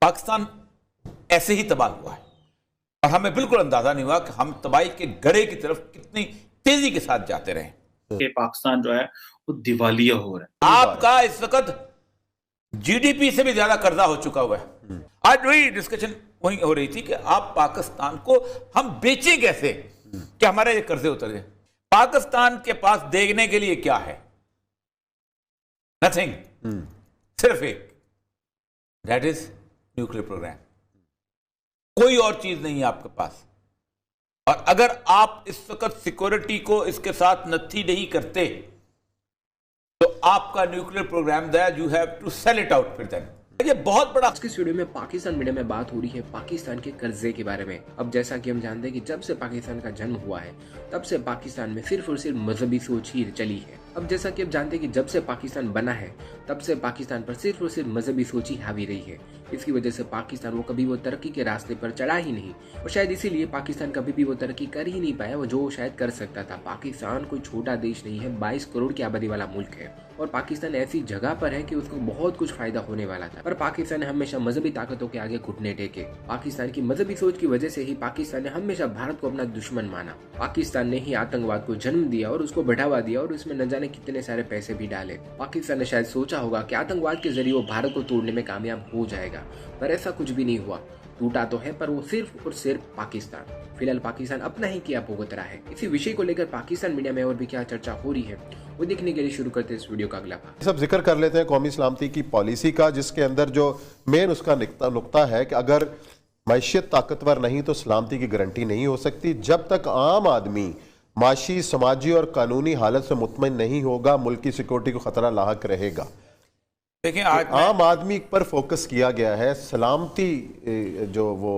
पाकिस्तान ऐसे ही तबाह हुआ है और हमें बिल्कुल अंदाजा नहीं हुआ कि हम तबाही के गड़े की तरफ कितनी तेजी के साथ जाते रहे। कि पाकिस्तान जो है वो दिवालिया हो रहा है। आपका इस वक्त जीडीपी से भी ज्यादा कर्जा हो चुका हुआ है। आज वही डिस्कशन वही हो रही थी कि आप पाकिस्तान को हम बेचें कैसे कि हमारे ये कर्जे उतर जाए। पाकिस्तान के पास देखने के लिए क्या है? नथिंग, सिर्फ एक, दैट इज न्यूक्लियर प्रोग्राम। कोई और चीज नहीं है आपके पास। और अगर आप इस वक्त सिक्योरिटी को इसके साथ नथी नहीं करते तो आपका nuclear programme that you have to sell it out. फिर देन ये बहुत बड़ा। आज की वीडियो में पाकिस्तान मीडिया में बात हो रही है पाकिस्तान के कर्जे के बारे में। अब जैसा कि हम जानते हैं कि जब से पाकिस्तान का जन्म हुआ है तब से पाकिस्तान में सिर्फ और सिर्फ मजहबी सोच ही चली है। अब जैसा कि आप जानते हैं कि जब से पाकिस्तान बना है तब से पाकिस्तान पर सिर्फ और सिर्फ मजहबी सोच ही हावी रही है। इसकी वजह से पाकिस्तान वो कभी वो तरक्की के रास्ते पर चढ़ा ही नहीं और शायद इसीलिए पाकिस्तान कभी भी वो तरक्की कर ही नहीं पाया वो जो शायद कर सकता था। पाकिस्तान कोई छोटा देश नहीं है, 22 करोड़ की आबादी वाला मुल्क है और पाकिस्तान ऐसी जगह पर है कि उसको बहुत कुछ फायदा होने वाला था। पर पाकिस्तान ने हमेशा मजहबी ताकतों के आगे घुटने टेके। पाकिस्तान की मजहबी सोच की वजह से ही पाकिस्तान ने हमेशा भारत को अपना दुश्मन माना। पाकिस्तान ने ही आतंकवाद को जन्म दिया और उसको बढ़ावा दिया और उसमें न जाने कितने सारे पैसे भी डाले। पाकिस्तान ने शायद सोचा होगा कि आतंकवाद के जरिए वो भारत को तोड़ने में कामयाब हो जाएगा, पर ऐसा कुछ भी नहीं हुआ। टूटा तो है पर वो सिर्फ और सिर्फ पाकिस्तान। फिलहाल पाकिस्तान अपना ही किया भुगत रहा है। इसी विषय को लेकर पाकिस्तान मीडिया में और भी क्या चर्चा हो रही है वो देखने के लिए शुरू करते हैं इस वीडियो का अगला भाग। सब जिक्र कर लेते हैं कौमी सलामती की पॉलिसी का, जिसके अंदर जो मेन उसका नुक्ता है कि अगर मैशियत ताकतवर नहीं तो सलामती की गारंटी नहीं हो सकती। जब तक आम आदमी माशी, समाजी और कानूनी हालत से मुतमईन नहीं होगा, मुल्क की सिक्योरिटी को खतरा लाहक रहेगा। देखिए, आज आम आदमी पर फोकस किया गया है, सलामती जो वो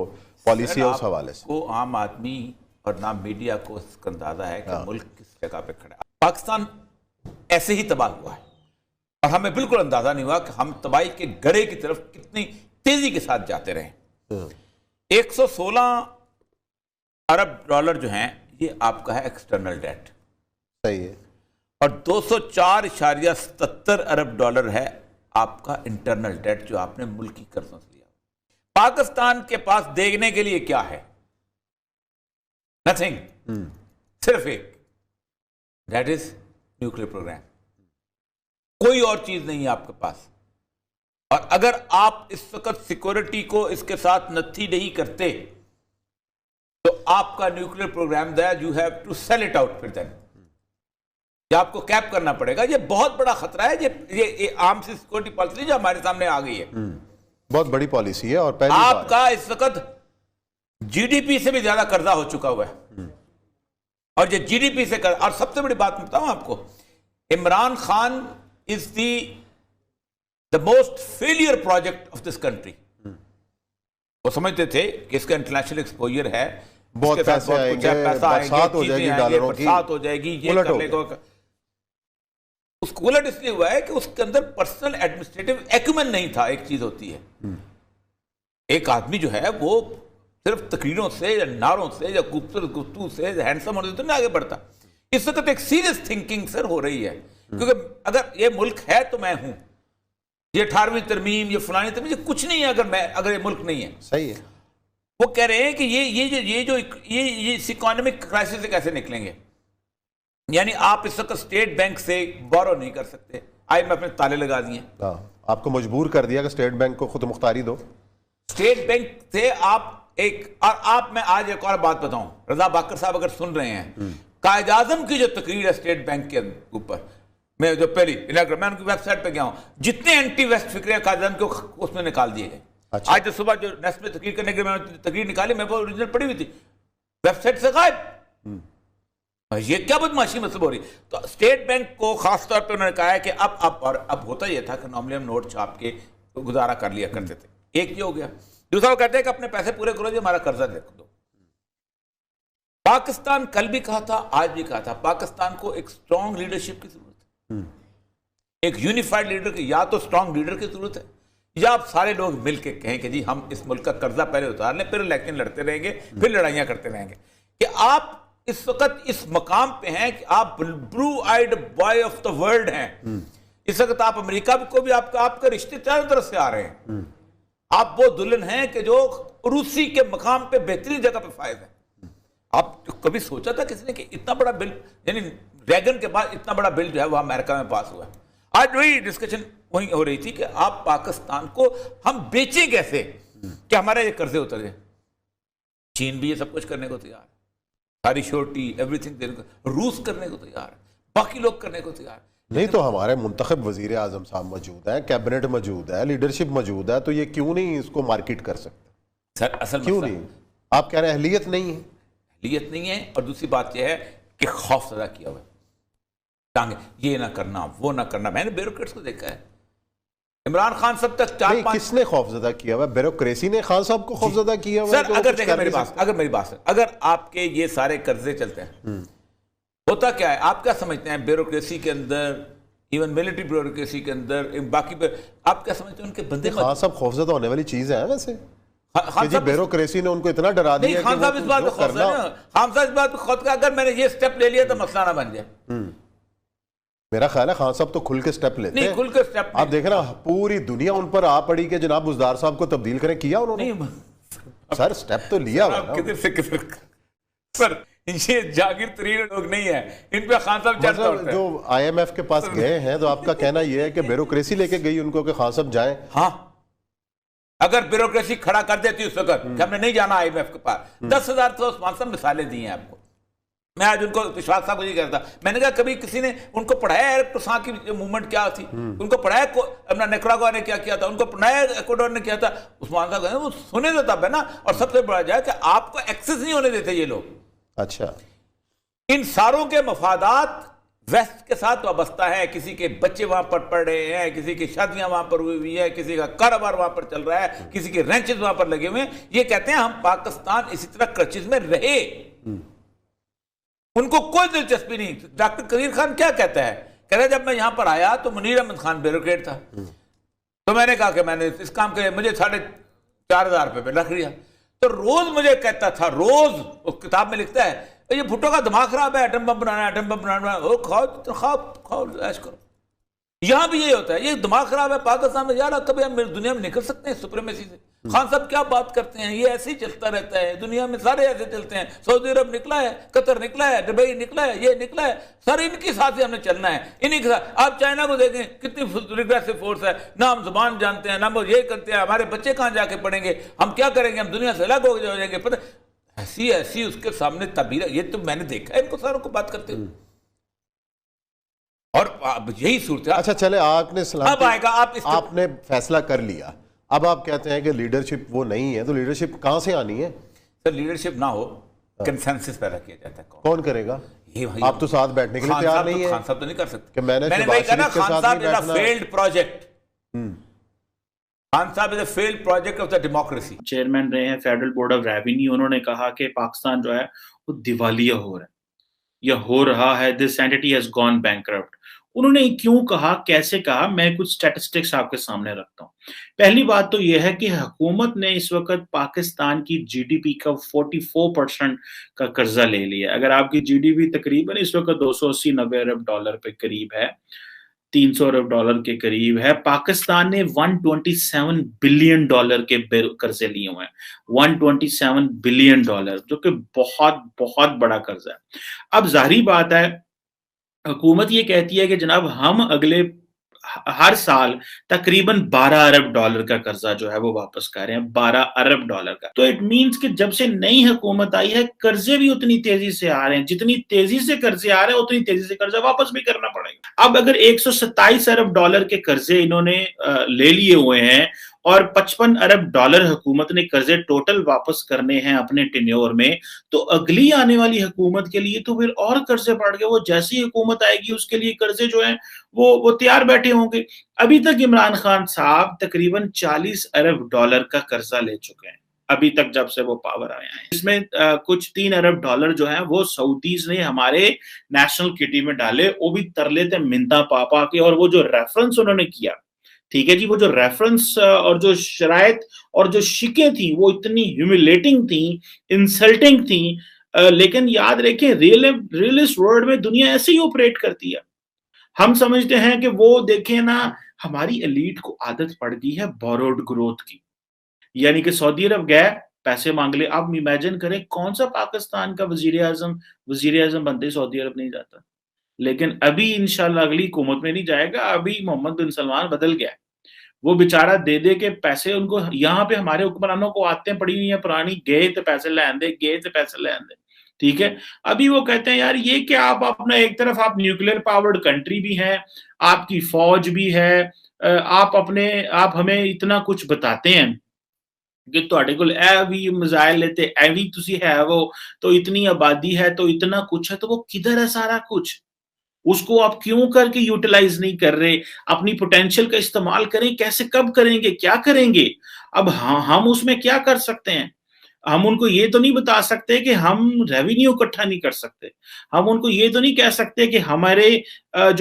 पॉलिसी है उस हवाले से। वो आम आदमी और ना मीडिया को इसका अंदाजा है कि मुल्क किस जगह पे खड़ा है। पाकिस्तान ऐसे ही तबाह हुआ है और हमें बिल्कुल अंदाजा नहीं हुआ कि हम तबाही के गड़े की तरफ कितनी तेजी के साथ जाते रहे। 116 अरब डॉलर जो हैं ये आपका है एक्सटर्नल डेट, सही है, और 204.77 अरब डॉलर है आपका इंटरनल डेट जो आपने मुल्की कर्जों से लिया। पाकिस्तान के पास देखने के लिए क्या है? नथिंग, सिर्फ एक, दैट इज न्यूक्लियर प्रोग्राम। कोई और चीज नहीं है आपके पास। और अगर आप इस वक्त सिक्योरिटी को इसके साथ नथी नहीं करते तो आपका nuclear programme that you have to sell it out. फिर देन ये आपको कैप करना पड़ेगा। ये बहुत बड़ा खतरा है। ये आर्म्स सिक्योरिटी पॉलिसी जो हमारे सामने आ गई है, बहुत बड़ी पॉलिसी है। और पहली आपका इस वक्त जीडीपी से भी ज्यादा कर्जा हो चुका हुआ है और ये जीडीपी से और सबसे बड़ी बात बताऊं आपको, Imran Khan is the most failure project of this country. वो समझते थे कि इसका इंटरनेशनल एक्सपोजर है, बहुत पैसे आएंगे, बरसात हो जाएगी, डॉलरों की बरसात हो जाएगी, ये कर लेगा। उसको उलट इसलिए हुआ है कि उसके अंदर पर्सनल एडमिनिस्ट्रेटिव एक्यूमेन नहीं था। एक चीज होती है, एक आदमी जो है वो सिर्फ तकरीरों से या नारों से या खूबसूरत गुफ्तगू से हैंडसम होने से तो नहीं आगे बढ़ता। इस वक्त एक सीरियस थिंकिंग सर हो रही है, क्योंकि अगर ये मुल्क है तो मैं हूं, ये 18वीं तरमीम, ये फलानी तरमीम, ये कुछ नहीं है अगर ये मुल्क नहीं है। सही है। वो कह रहे हैं कि ये इस इकोनॉमिक क्राइसिस से कैसे निकलेंगे। यानी आप इस वक्त स्टेट बैंक से बोरो नहीं कर सकते। IMF ने ताले लगा दिए, आपको मजबूर कर दिया कि स्टेट बैंक को खुद मुख्तारी दो। स्टेट बैंक से आप मैं आज एक और बात बताऊं, रजा बाकर साहब अगर सुन रहे हैं, कायद आजम की जो तकरीर है स्टेट बैंक के ऊपर, मैं जो पहली मैं उनकी वेबसाइट पे गया हूं, जितने एंटी वेस्ट फिक्र कायद आजम के उसमें निकाल दिए गए। अच्छा। आज तो सुबह जो नेस्ट में तकरीर करने के लिए मैंने तकरीर निकाली, मेरे पास ओरिजिनल पड़ी हुई थी, वेबसाइट से गायब। ये क्या बदमाशी मतलब हो रही। तो स्टेट बैंक को खासतौर पे उन्होंने कहा है कि अब होता यह था कि नॉर्मली हम नोट छाप के गुजारा कर लिया करते थे। एक ये हो गया। दूसरा वो कहते हैं कि अपने पैसे पूरे करो, जो हमारा कर्जा दे दो। पाकिस्तान कल भी कहा था, आज भी कहा था, पाकिस्तान को एक स्ट्रॉन्ग लीडरशिप की जरूरत है, एक यूनिफाइड लीडर की। या तो स्ट्रॉन्ग लीडर की जरूरत है या आप सारे लोग मिलकर कहें कि जी हम इस मुल्क का कर्जा पहले उतार लें, फिर इलेक्शन लड़ते रहेंगे, फिर लड़ाइयां करते रहेंगे। कि आप इस वक्त इस मकाम पे हैं कि आप blue eyed boy of the world हैं। इस वक्त आप अमेरिका को भी आपके रिश्ते चारों तरफ से आ रहे हैं। आप वो दुल्हन हैं कि जो रूसी के मकाम पे बेहतरीन जगह पे फायद है। आप कभी सोचा था किसी ने कि इतना बड़ा बिल, यानी रैगन के बाद इतना बड़ा बिल जो है वो अमेरिका में पास हुआ है। आज वही डिस्कशन वही हो रही थी कि आप पाकिस्तान को हम बेचें कैसे कि हमारे ये कर्जे उतर जाए। चीन भी ये सब कुछ करने को तैयार है, सारी श्योरिटी एवरीथिंग देने को, रूस करने को तैयार है, बाकी लोग करने को तैयार है। नहीं तो हमारे मुंतखब वजीर आजम साहब मौजूद है, कैबिनेट मौजूद है, लीडरशिप मौजूद है, तो ये क्यों नहीं इसको मार्केट कर सकते? सर असल क्यों नहीं? आप कह रहे हैं अहलियत नहीं है? अहलियत नहीं है, और दूसरी बात यह है कि खौफ ज़्यादा किया हुआ है, टांगे ये ना करना वो ना करना। मैंने ब्यूरोक्रेट्स को देखा है, इमरान खान सब तक चार पांच। किसने खौफजदा किया हुआ? ब्यूरोक्रेसी ने खान साहब को खौफजदा किया हुआ? सर अगर देखें मेरी बात अगर आपके ये सारे कर्जे चलते हैं, होता क्या है, आप क्या समझते हैं ब्यूरोक्रेसी के अंदर, इवन मिलिट्री ब्यूरोक्रेसी के अंदर, बाकी आप क्या समझते हैं उनके बंदे? खान साहब खौफजदा होने वाली चीज है वैसे? खान जी ब्यूरोक्रेसी ने उनको इतना डरा दिया। खान साहब इस बात पे खौफ है, खान साहब इस बात पे खौफ का अगर मैंने ये स्टेप ले लिया तो मसला ना बन जाए। मेरा ख्याल है खान साहब तो खुल के स्टेप लेते हैं। नहीं, खुल के स्टेप आप देख ना, पूरी दुनिया उन पर आ पड़ी कि जनाब बुजदार साहब को तब्दील करें, किया उन्होंने? सर स्टेप तो लिया हुआ ना। किधर से किधर? सर ये जागीर तरीन लोग नहीं है, इन पे खान साहब मतलब जो IMF के पास गए हैं, तो आपका कहना यह है कि ब्यूरोक्रेसी लेके गई उनको कि खान साहब जाएं? हाँ, अगर ब्यूरोक्रेसी खड़ा कर देती उस वक्त कि हमने नहीं जाना IMF के पास, 10,000 तो उस्मान साहब मिसालें दी हैं आपको। मैं आज उनको विश्वास साहब को ये कहता, मैंने कहा कभी किसी ने उनको पढ़ाया है टुसा की मूवमेंट क्या थी, उनको पढ़ाया अपना निकरागुआ ने क्या किया था, उनको पढ़ाया इक्वाडोर ने किया था। उस्मान साहब कहते वो सुने तो तब है ना, और सबसे बड़ा जाए कि आपको एक्सेस नहीं होने देते ये लोग। अच्छा, इन सारों के मफादात वेस्ट के साथ वाबस्ता है, किसी के बच्चे वहां पर पढ़ रहे हैं, किसी की शादियां वहां पर हुई है, किसी का कारोबार वहां पर चल रहा है, किसी के रेंचेस वहां पर लगे हुए हैं। ये कहते हैं हम पाकिस्तान इसी तरह क्रचिज में रहे, उनको कोई दिलचस्पी नहीं। डॉक्टर कबीर खान क्या कहता है, कहता है जब मैं यहां पर आया तो मुनीर अहमद खान ब्यूरोक्रेट था, तो मैंने कहा कि मैंने इस काम के लिए मुझे 4,500 रुपये पे रख लिया। तो रोज मुझे कहता था, रोज उस किताब में लिखता है ये भुट्टो का दिमाग खराब है, एटम बम बनाना, एटम बम बनाना, वो खाओ खाओ ऐश करो। यहां भी यही होता है, ये दिमाग खराब है पाकिस्तान में, यार कभी हम दुनिया में निकल सकते हैं सुप्रीमेसी से? खान साहब क्या बात करते हैं, ये ऐसे ही चलता रहता है, दुनिया में सारे ऐसे चलते हैं। सऊदी अरब निकला है, कतर निकला है, दुबई निकला है, ये निकला है, सर इनके साथ ही हमने चलना है, इन्हीं के साथ। आप चाइना को देखें, कितनी रिग्रेसिव फोर्स है, ना हम जुबान जानते हैं, ना वो ये करते हैं, हमारे बच्चे कहां जाके पढ़ेंगे, हम क्या करेंगे, हम दुनिया से अलग हो जाएंगे। पता ऐसी ऐसी उसके सामने तबीर, ये तो मैंने देखा है इनको सारों को बात करते हुए, और यही सूरत है। अच्छा चले, आपने अब आएगा, आपने फैसला कर लिया, अब आप कहते हैं कि लीडरशिप वो नहीं है, तो लीडरशिप कहां से आनी है? सर लीडरशिप ना हो, कंसेंसस पैदा किया जाता है। कौन करेगा? ये आप तो साथ बैठने के लिए तैयार नहीं है। खान साहब तो नहीं कर सकते कि मैंने वही कहा ना, Khan Sahab is a failed project, Khan Sahab is a failed project of the democracy. Chairman रहे हैं फेडरल बोर्ड ऑफ रेवेन्यू, उन्होंने कहा कि पाकिस्तान जो है वो दिवालिया हो रहा है या हो रहा है, this entity has gone bankrupt. उन्होंने क्यों कहा, कैसे कहा, मैं कुछ स्टैटिस्टिक्स आपके सामने रखता हूं। पहली बात तो यह है कि हुकूमत ने इस वक्त पाकिस्तान की जीडीपी का 44% का कर्जा ले लिया। अगर आपकी जीडीपी तकरीबन इस वक्त 280-90 अरब डॉलर पे करीब है, 300 अरब डॉलर के करीब है, पाकिस्तान ने 127 बिलियन डॉलर के कर्जे लिए हुए हैं, 127 बिलियन डॉलर, जो कि बहुत बहुत बड़ा कर्जा है। अब जाहिर बात है, हुकूमत ये कहती है कि जनाब हम अगले हर साल तकरीबन 12 अरब डॉलर का कर्जा जो है वो वापस कर रहे हैं, 12 अरब डॉलर का। तो इट मींस कि जब से नई हुकूमत आई है, कर्जे भी उतनी तेजी से आ रहे हैं, जितनी तेजी से कर्जे आ रहे हैं उतनी तेजी से कर्जा वापस भी करना पड़ेगा। अब अगर 127 अरब डॉलर के कर्जे इन्होंने ले लिए हुए हैं और 55 अरब डॉलर हुकूमत ने कर्जे टोटल वापस करने हैं अपने टेन्योर में, तो अगली आने वाली हुकूमत के लिए तो फिर और कर्जे बढ़ गए। वो जैसी हुकूमत आएगी उसके लिए कर्जे जो हैं वो तैयार बैठे होंगे। अभी तक इमरान खान साहब तकरीबन 40 अरब डॉलर का कर्जा ले चुके हैं अभी तक, जब से वो पावर आए हैं। इसमें कुछ 3 अरब डॉलर जो है वो सऊदीज ने हमारे नेशनल किटी में डाले, वो भी तरले थे मिन्ता पा के, और वो जो रेफरेंस उन्होंने किया, ठीक है जी, वो जो रेफरेंस और जो शराइत और जो शिकें थी वो इतनी ह्यूमिलेटिंग थी, इंसल्टिंग थी। लेकिन याद रखें, रियलिस्ट वर्ल्ड में दुनिया ऐसे ही ऑपरेट करती है। हम समझते हैं कि वो देखें ना, हमारी एलीट को आदत पड़ गई है बोरोड ग्रोथ की। यानी कि सऊदी अरब गए, पैसे मांग ले। आप इमेजिन करें कौन सा पाकिस्तान का वजीर आजम बनते ही सऊदी अरब नहीं जाता। लेकिन अभी इंशाल्लाह अगली हुकूमत में नहीं जाएगा, अभी मोहम्मद बिन सलमान बदल गया है। वो बेचारा दे दे के पैसे उनको यहाँ पे हमारे हुक्मरानों को आते पड़ी हुई है पुरानी, गए तो पैसे ले आंदे, गए तो पैसे ले आंदे, ठीक है। अभी वो कहते हैं यार ये क्या, आप अपना एक तरफ आप न्यूक्लियर पावर्ड कंट्री भी हैं, आपकी फौज भी है, आप हमें इतना कुछ बताते हैं कि ਤੁਹਾਡੇ ਕੋਲ ਇਹ ਵੀ ਮਿਜ਼ਾइल ਤੇ ਇਹ ਵੀ ਤੁਸੀਂ है वो, तो इतनी आबादी है, तो इतना कुछ है, तो वो किधर है सारा कुछ? उसको आप क्यों करके यूटिलाइज नहीं कर रहे? अपनी पोटेंशियल का इस्तेमाल करें, कैसे, कब करेंगे, क्या करेंगे? अब हाँ, हम उसमें क्या कर सकते हैं? हम उनको ये तो नहीं बता सकते कि हम रेवेन्यू इकट्ठा नहीं कर सकते, हम उनको ये तो नहीं कह सकते कि हमारे जो